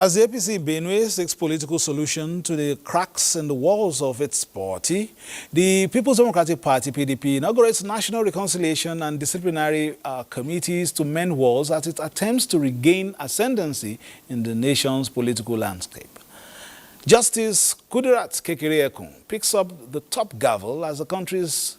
As the APC Benue seeks political solution to the cracks in the walls of its party, the People's Democratic Party (PDP) inaugurates national reconciliation and disciplinary committees to mend walls as it attempts to regain ascendancy in the nation's political landscape. Justice Kudirat Kekere-Ekun picks up the top gavel as the country's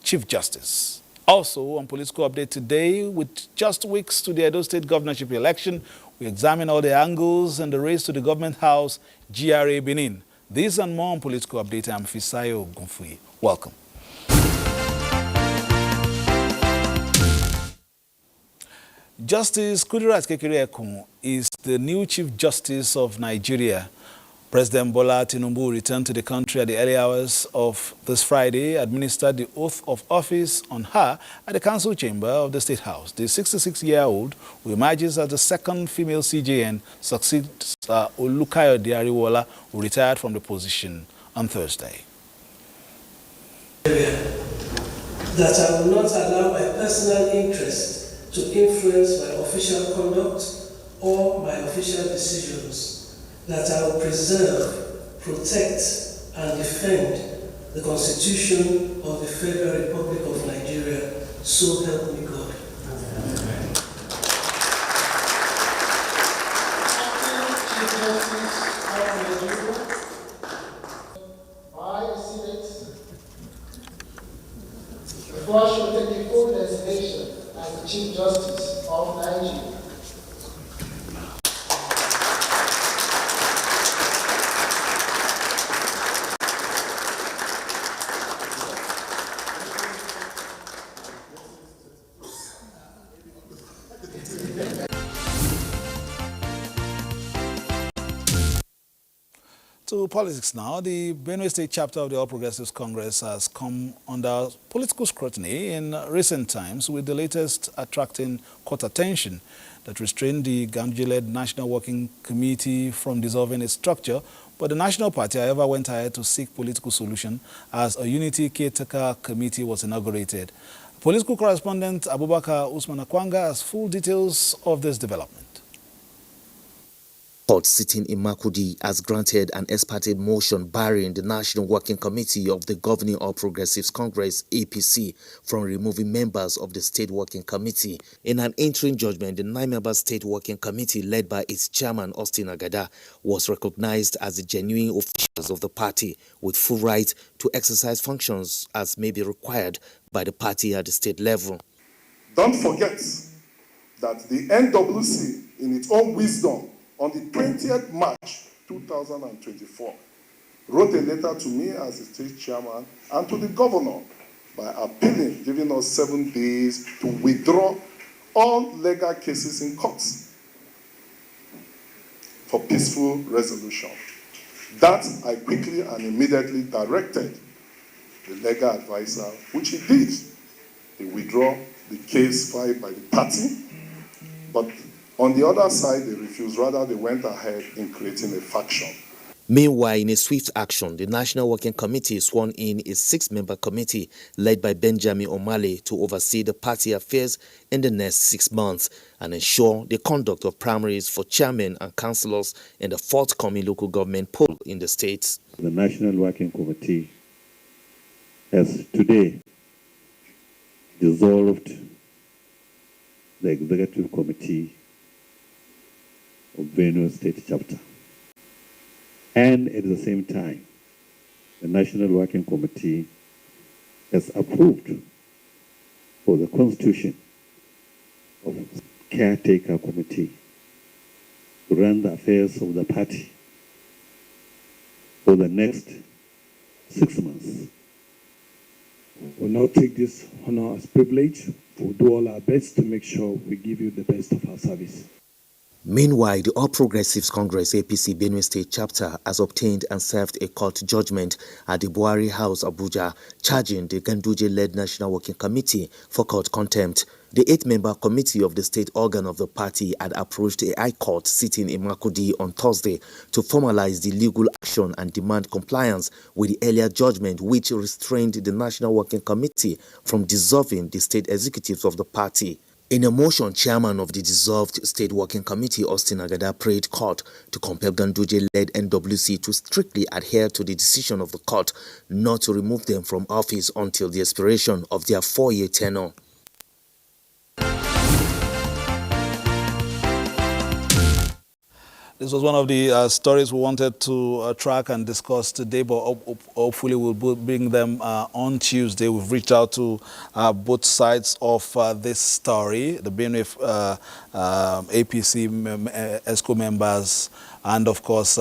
Chief Justice. Also on Political Update today, with just weeks to the Edo State governorship election, we examine all the angles and the race to the government house, GRA Benin. This and more on Political Update. I'm Fisayo Gunfui. Welcome. Justice Kudirat Kekere-Ekun is the new Chief Justice of Nigeria. President Bola Tinubu returned to the country at the early hours of this Friday, administered the oath of office on her at the council chamber of the State House. The 66-year-old, who emerges as the second female CJN, succeeds Olukayode Ariwola, who retired from the position on Thursday. That I will not allow my personal interest to influence my official conduct or my official decisions. That I will preserve, protect, and defend the Constitution of the Federal Republic of Nigeria. So help me God. Amen. Chief Justice of Nigeria, I, Senate, the flash will take the full designation as the Chief Justice of Nigeria. To politics now, the Benue State chapter of the All Progressives Congress has come under political scrutiny in recent times, with the latest attracting court attention that restrained the Ganduje-led National Working Committee from dissolving its structure. But the National Party, however, went ahead to seek political solution as a unity caretaker committee was inaugurated. Political correspondent Abubakar Usman Akwanga has full details of this development. Court sitting in Makurdi has granted an ex parte motion barring the National Working Committee of the Governing All Progressives Congress (APC) from removing members of the State Working Committee. In an interim judgment, the 9-member State Working Committee, led by its chairman Austin Agada, was recognized as the genuine officials of the party with full right to exercise functions as may be required by the party at the state level. Don't forget that the NWC, in its own wisdom, on the 20th March 2024, wrote a letter to me as the state chairman and to the governor by appealing, giving us 7 days to withdraw all legal cases in courts for peaceful resolution. That I quickly and immediately directed the legal advisor, which he did. He withdrew the case filed by the party, but on the other side, they refused. Rather, they went ahead in creating a faction. Meanwhile, in a swift action, the National Working Committee sworn in a 6-member committee led by Benjamin Omale to oversee the party affairs in the next 6 months and ensure the conduct of primaries for chairmen and councillors in the forthcoming local government poll in the states. The National Working Committee has today dissolved the Executive Committee of Benue State Chapter. And at the same time, the National Working Committee has approved for the constitution of caretaker committee to run the affairs of the party for the next 6 months. We'll now take this honor as privilege. We'll do all our best to make sure we give you the best of our service. Meanwhile, the All Progressives Congress (APC) Benue State chapter has obtained and served a court judgment at the Buhari House, Abuja, charging the Ganduje-led National Working Committee for court contempt. The 8-member committee of the state organ of the party had approached a high court sitting in Makurdi on Thursday to formalize the legal action and demand compliance with the earlier judgment, which restrained the National Working Committee from dissolving the state executives of the party. In a motion, chairman of the dissolved State Working Committee, Austin Agada, prayed court to compel Ganduje-led NWC to strictly adhere to the decision of the court not to remove them from office until the expiration of their 4-year tenure. This was one of the stories we wanted to track and discuss today, but hopefully we'll bring them on Tuesday. We've reached out to both sides of this story, the Benue APC ESCO members and, of course,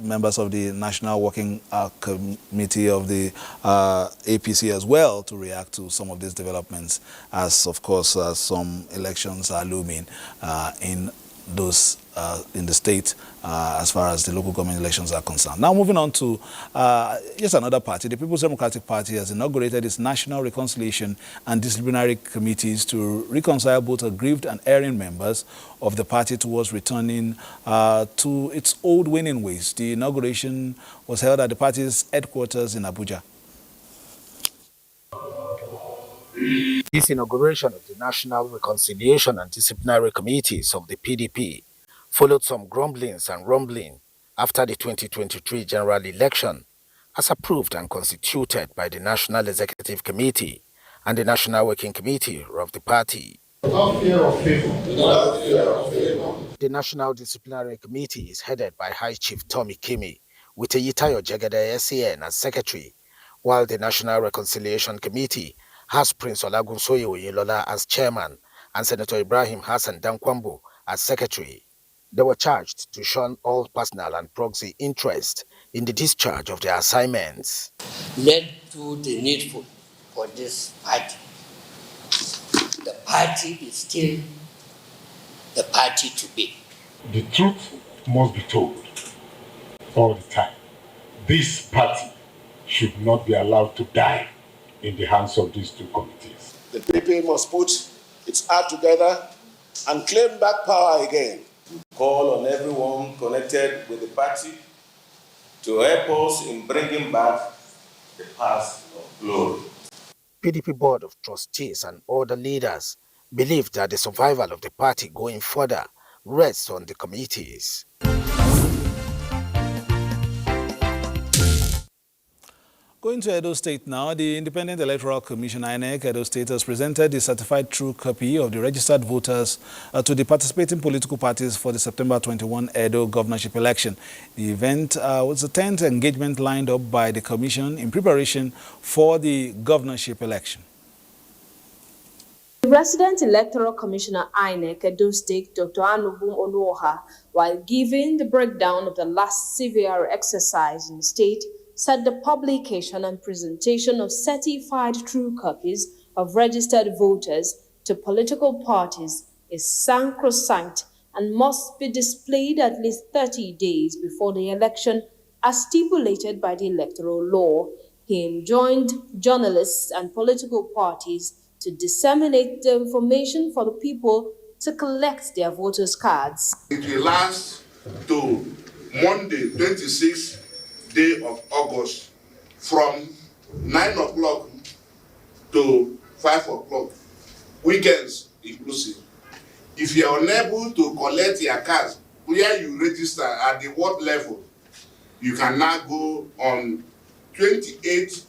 members of the National Working Committee of the APC as well, to react to some of these developments as, of course, some elections are looming in the state as far as the local government elections are concerned. Now moving on to yet another party. The People's Democratic Party has inaugurated its National Reconciliation and Disciplinary Committees to reconcile both aggrieved and erring members of the party towards returning to its old winning ways. The inauguration was held at the party's headquarters in Abuja. This inauguration of the National Reconciliation and Disciplinary Committees of the PDP followed some grumblings and rumbling after the 2023 general election, as approved and constituted by the National Executive Committee and the National Working Committee of the party. Without fear of favor. Without fear of favor. The National Disciplinary Committee is headed by High Chief Tommy Kimi, with Eyitayo Jegede SAN as secretary, while the National Reconciliation Committee has Prince Olagunsoye Oyinlola as chairman and Senator Ibrahim Hassan Dankwambo as secretary. They were charged to shun all personal and proxy interest in the discharge of their assignments. Let's do the needful for this party. The party is still the party to be. The truth must be told all the time. This party should not be allowed to die in the hands of these two committees. The PDP must put its heart together and claim back power again. Call on everyone connected with the party to help us in bringing back the past of glory. PDP Board of Trustees and other leaders believe that the survival of the party going further rests on the committees. Going to Edo State now, the Independent Electoral Commission, INEC, Edo State, has presented the certified true copy of the registered voters to the participating political parties for the September 21 Edo governorship election. The event was the 10th engagement lined up by the Commission in preparation for the governorship election. The Resident Electoral Commissioner INEC Edo State, Dr. Anubum Onuoha, while giving the breakdown of the last CVR exercise in the state, said the publication and presentation of certified true copies of registered voters to political parties is sacrosanct and must be displayed at least 30 days before the election as stipulated by the electoral law. He enjoined journalists and political parties to disseminate the information for the people to collect their voters' cards. It will last to Monday, 26th day of August, from 9 o'clock to 5 o'clock, weekends inclusive. If you are unable to collect your cards where you register at the ward level, you can now go on 28th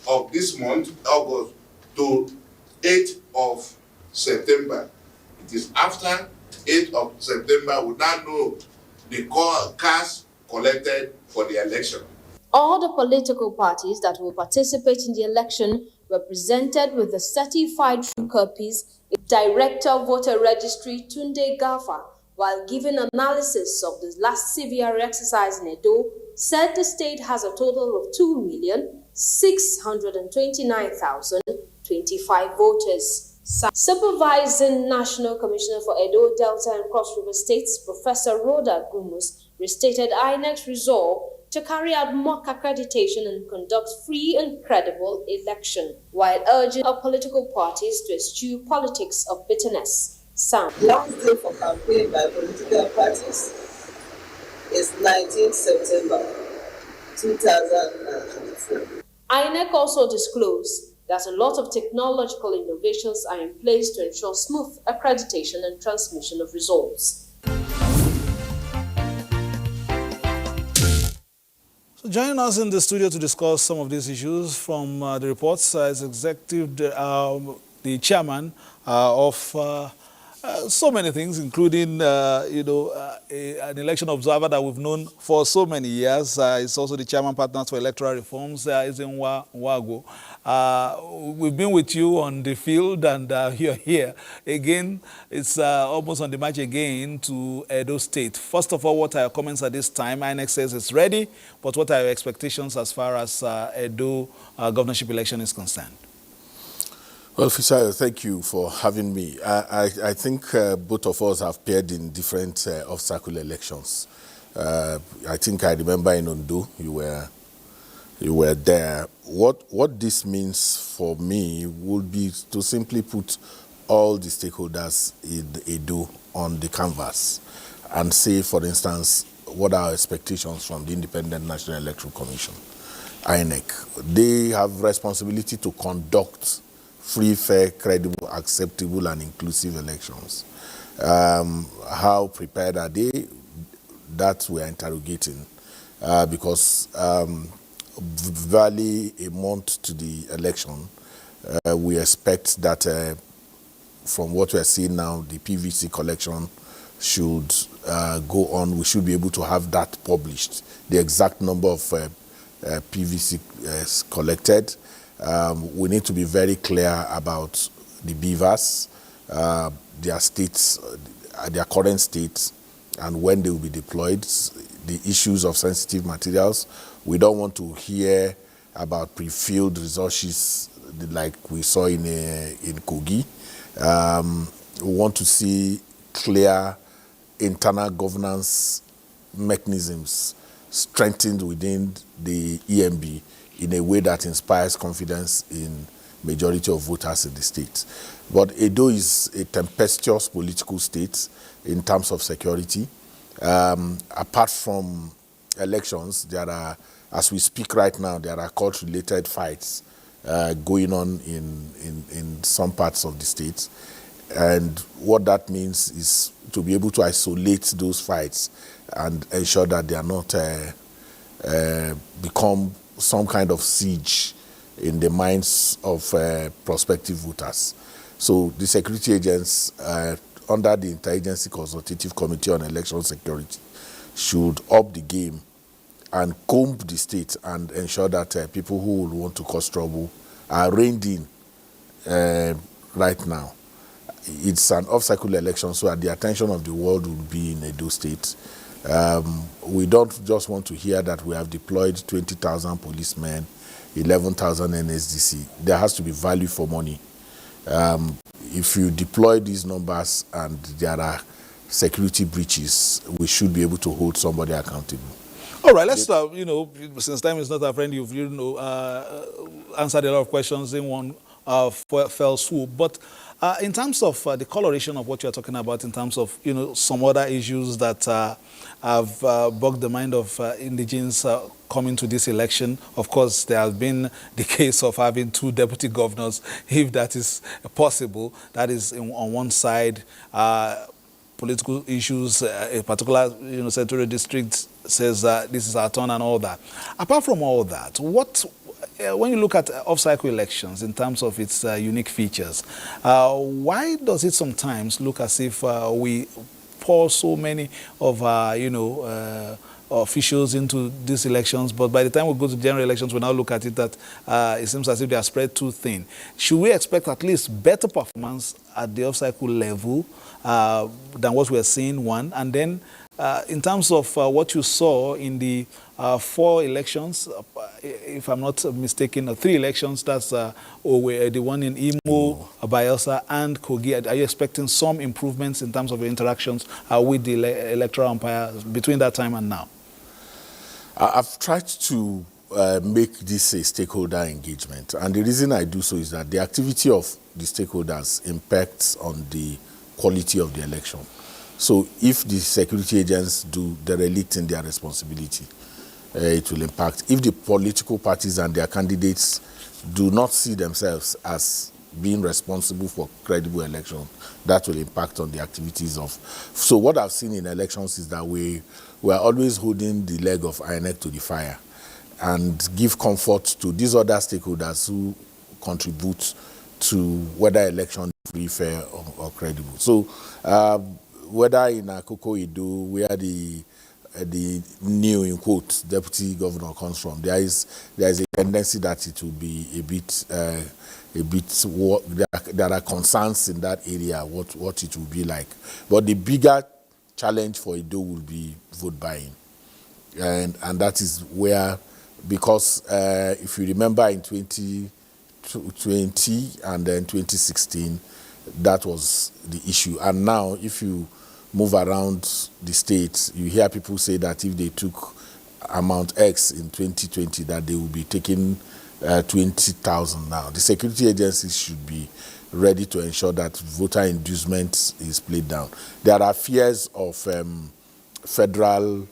of this month, August, to 8th of September. It is after 8th of September we now know the cards collected for the election. All the political parties that will participate in the election were presented with the certified true copies. Director of Voter Registry Tunde Gafa, while giving analysis of the last CVR exercise in Edo, said the state has a total of 2,629,025 voters. Supervising National Commissioner for Edo, Delta and Cross River States, Professor Rhoda Gumus, restated INEC's resolve to carry out mock accreditation and conduct free and credible election, while urging our political parties to eschew politics of bitterness. Last day for campaign by political parties is 19 September 2024. INEC also disclosed that a lot of technological innovations are in place to ensure smooth accreditation and transmission of results. So joining us in the studio to discuss some of these issues from the reports is the chairman of so many things, including, an election observer that we've known for so many years. It's also the chairman partners for electoral reforms, Izenwa Wago. We've been with you on the field, and you're here again. It's almost on the march again to Edo State. First of all, what are your comments at this time? INEC says it's ready, but what are your expectations as far as Edo governorship election is concerned? Well, Fisayo, thank you for having me. I think both of us have appeared in different off-cycle elections. I think I remember in Ondo, you were there. What this means for me would be to simply put all the stakeholders in Edo on the canvas and say, for instance, what are our expectations from the Independent National Electoral Commission, INEC. They have responsibility to conduct free, fair, credible, acceptable, and inclusive elections. How prepared are they? That we're interrogating because barely a month to the election, we expect that from what we're seeing now, the PVC collection should go on. We should be able to have that published, the exact number of PVC collected. We need to be very clear about the beavers, their states, their current states, and when they will be deployed, the issues of sensitive materials. We don't want to hear about pre-filled resources like we saw in Kogi. We want to see clear internal governance mechanisms strengthened within the EMB in a way that inspires confidence in majority of voters in the state. But Edo is a tempestuous political state in terms of security. Apart from elections, there are, as we speak right now, there are court-related fights going on in some parts of the state. And what that means is to be able to isolate those fights and ensure that they are not become some kind of siege in the minds of prospective voters. So the security agents under the Interagency Consultative Committee on Election Security should up the game and comb the state and ensure that people who will want to cause trouble are reined in right now. It's an off-cycle election, so at the attention of the world will be in Edo State. We don't just want to hear that we have deployed 20,000 policemen, 11,000 NSDC. There has to be value for money. If you deploy these numbers and there are security breaches, we should be able to hold somebody accountable. All right, let's, since time is not our friend, you've, answered a lot of questions in one fell swoop. But in terms of the coloration of what you're talking about, in terms of, some other issues that have bogged the mind of indigenes coming to this election, of course, there has been the case of having 2 deputy governors, if that is possible. That is on one side. Political issues, a particular senatorial district says this is our turn and all that. Apart from all that, when you look at off-cycle elections in terms of its unique features, why does it sometimes look as if we pour so many of our, officials into these elections, but by the time we go to general elections, we now look at it that it seems as if they are spread too thin? Should we expect at least better performance at the off-cycle level than what we are seeing, one? And then in terms of what you saw in the 4 elections, if I'm not mistaken, 3 elections, that's the one in Imo, Bayelsa, and Kogi. Are you expecting some improvements in terms of your interactions with the electoral umpire between that time and now? I've tried to make this a stakeholder engagement, and the reason I do so is that the activity of the stakeholders impacts on the quality of the election. So if the security agents do derelict in their responsibility, it will impact. If the political parties and their candidates do not see themselves as being responsible for credible elections, that will impact on the activities of. So what I've seen in elections is that we are always holding the leg of INEC to the fire and give comfort to these other stakeholders who contribute to whether election is free, fair, or credible. So whether in Akoko Edo, where the new, in quote, deputy governor comes from, there is a tendency that it will be a bit there are concerns in that area what it will be like. But the bigger challenge for Edo will be vote buying, and that is where, because if you remember in 2020 and then 2016, that was the issue. And now if you move around the states, you hear people say that if they took amount X in 2020, that they will be taking 20,000 now. The security agencies should be ready to ensure that voter inducement is played down. There are fears of federal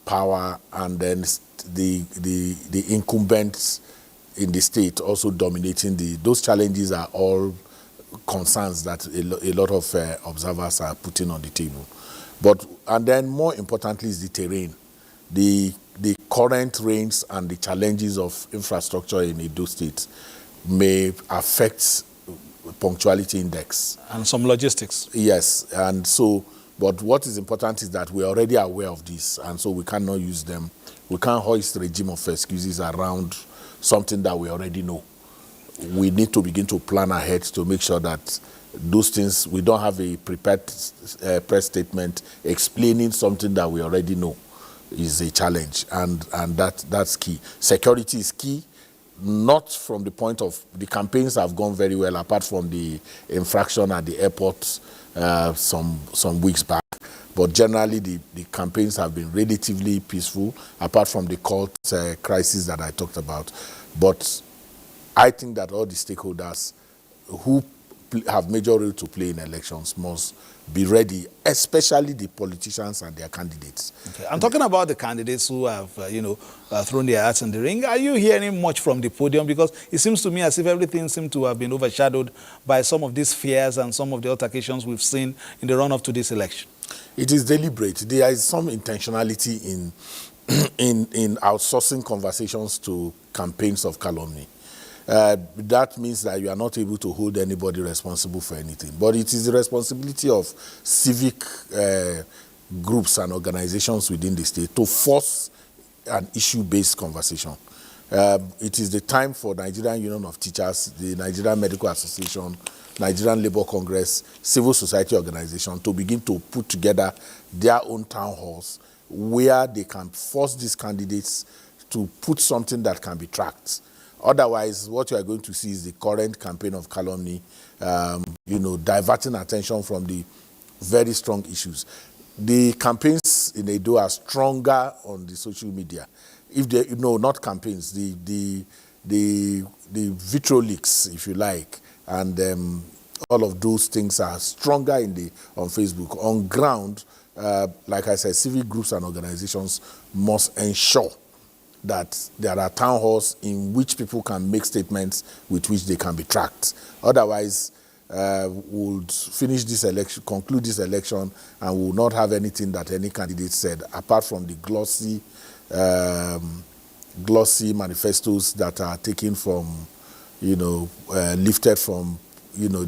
power, and then the incumbents in the state also dominating those challenges are all concerns that a lot of observers are putting on the table. And then more importantly is the terrain. The current rains and the challenges of infrastructure in Edo State may affect punctuality index. And some logistics. Yes, and so, but what is important is that we're already aware of this, and so we cannot use them. We can't hoist a regime of excuses around something that we already know. We need to begin to plan ahead to make sure that those things, we don't have a prepared press statement explaining something that we already know is a challenge, and that's key. Security is key, not from the point of, the campaigns have gone very well apart from the infraction at the airport some weeks back, but generally the campaigns have been relatively peaceful apart from the cult crisis that I talked about. But I think that all the stakeholders who have major role to play in elections must be ready, especially the politicians and their candidates. Okay. I'm talking about the candidates who have, thrown their hats in the ring. Are you hearing much from the podium? Because it seems to me as if everything seems to have been overshadowed by some of these fears and some of the altercations we've seen in the run-up to this election. It is deliberate. There is some intentionality in outsourcing conversations to campaigns of calumny. That means that you are not able to hold anybody responsible for anything. But it is the responsibility of civic groups and organizations within the state to force an issue-based conversation. It is the time for Nigerian Union of Teachers, the Nigerian Medical Association, Nigerian Labour Congress, civil society organization to begin to put together their own town halls where they can force these candidates to put something that can be tracked. Otherwise, what you are going to see is the current campaign of calumny, diverting attention from the very strong issues. The campaigns in Edo are stronger on the social media. If they, not campaigns, the vitriolics, if you like, and all of those things are stronger on Facebook. On ground, like I said, civic groups and organizations must ensure that there are town halls in which people can make statements with which they can be tracked. Otherwise, we'll finish this election, conclude this election, and we'll not have anything that any candidate said, apart from the glossy manifestos that are taken from, lifted from,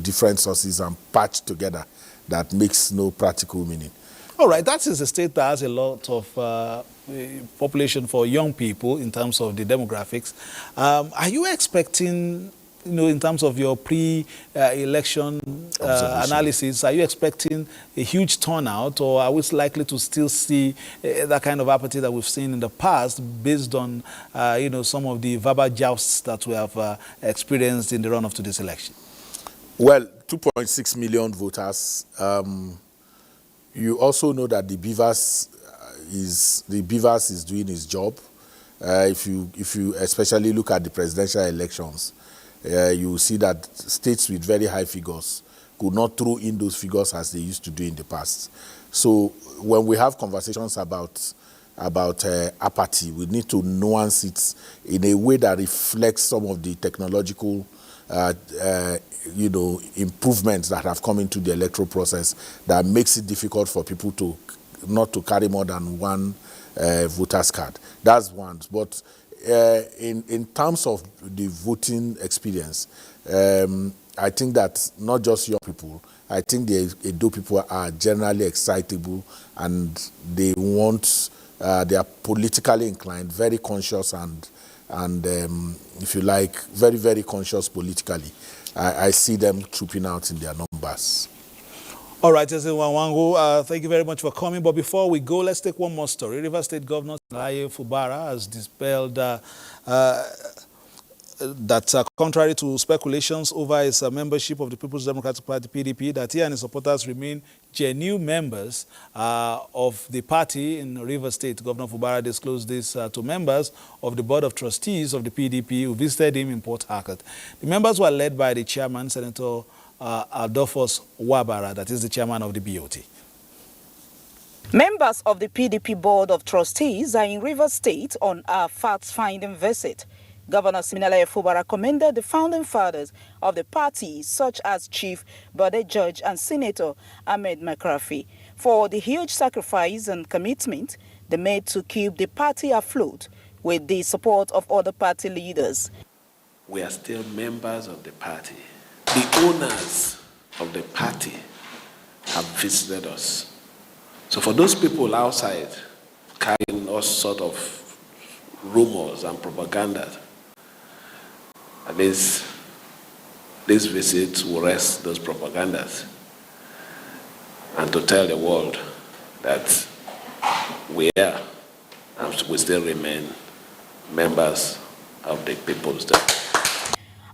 different sources and patched together that makes no practical meaning. All right, that is a state that has a lot of population for young people in terms of the demographics. Are you expecting, in terms of your pre-election analysis, are you expecting a huge turnout, or are we likely to still see that kind of apathy that we've seen in the past based on, some of the verbal jousts that we have experienced in the run-up to this election? Well, 2.6 million voters. You also know that the Beavers is doing his job. If you especially look at the presidential elections, you will see that states with very high figures could not throw in those figures as they used to do in the past. So when we have conversations about apathy. We need to nuance it in a way that reflects some of the technological improvements that have come into the electoral process that makes it difficult for people to not to carry more than one voter's card. That's one. But in terms of the voting experience, I think that not just young people, I think the Edo people are generally excitable and they want, they are politically inclined, very conscious and if you like, very, very conscious politically. I see them trooping out in their numbers. All right, Ezenwa, thank you very much for coming. But before we go, let's take one more story. River State Governor Nigerian Fubara has dispelled that contrary to speculations over his membership of the People's Democratic Party, PDP, that he and his supporters remain genuine members of the party in River State. Governor Fubara disclosed this to members of the Board of Trustees of the PDP who visited him in Port Harcourt. The members were led by the chairman, Senator Adolphus Wabara, that is the chairman of the BOT. Members of the PDP Board of Trustees are in River State on a fact-finding visit. Governor Siminalayi Fubara commended the founding fathers of the party, such as Chief Bode George and Senator Ahmed Makrafi, for the huge sacrifice and commitment they made to keep the party afloat with the support of other party leaders. We are still members of the party. The owners of the party have visited us. So for those people outside carrying all sort of rumors and propaganda, at least this visit will rest those propagandas and to tell the world that we are and we still remain members of the People's Democratic.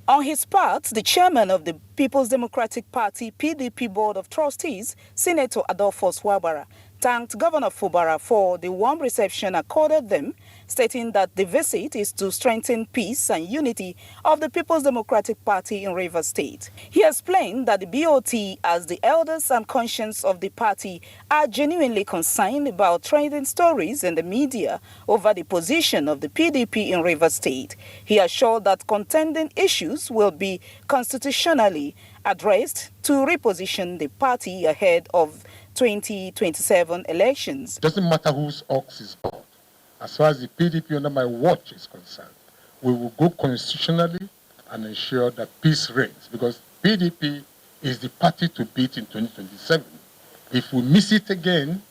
On his part, the chairman of the People's Democratic Party PDP Board of Trustees, Senator Adolphus Wabara, thanked Governor Fubara for the warm reception accorded them, stating that the visit is to strengthen peace and unity of the People's Democratic Party in Rivers State. He explained that the BOT, as the elders and conscience of the party, are genuinely concerned about trending stories in the media over the position of the PDP in Rivers State. He assured that contending issues will be constitutionally addressed to reposition the party ahead of 2027 elections. Doesn't matter whose ox is bought. As far as the PDP under my watch is concerned, we will go constitutionally and ensure that peace reigns, because PDP is the party to beat in 2027. If we miss it again,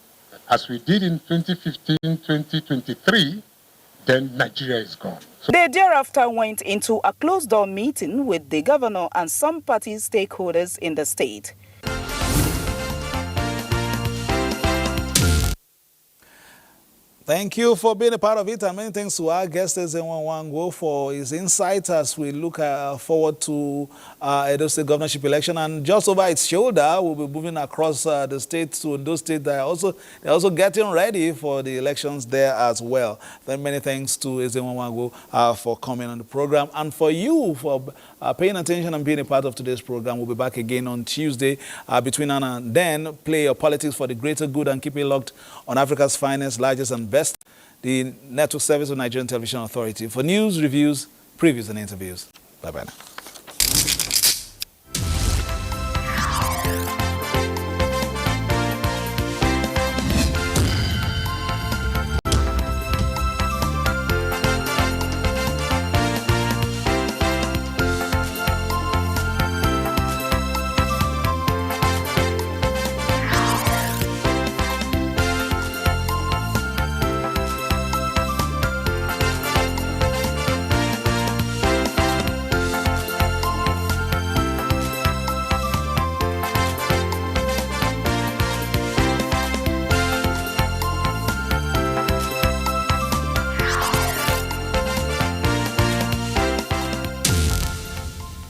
as we did in 2015, 2023, then Nigeria is gone. They thereafter went into a closed-door meeting with the governor and some party stakeholders in the state. Thank you for being a part of it, and many thanks to our guest, Ezenwa Wango, for his insight as we look forward to Edo State governorship election. And just over its shoulder, we'll be moving across the state to Ondo State. They're also getting ready for the elections there as well. Then many thanks to Ezenwa Wango for coming on the program, and for you for paying attention and being a part of today's program. We'll be back again on Tuesday. Between now and then, play your politics for the greater good and keep it locked on Africa's finest, largest, and best, the network service of Nigerian Television Authority, for news, reviews, previews, and interviews. Bye-bye now.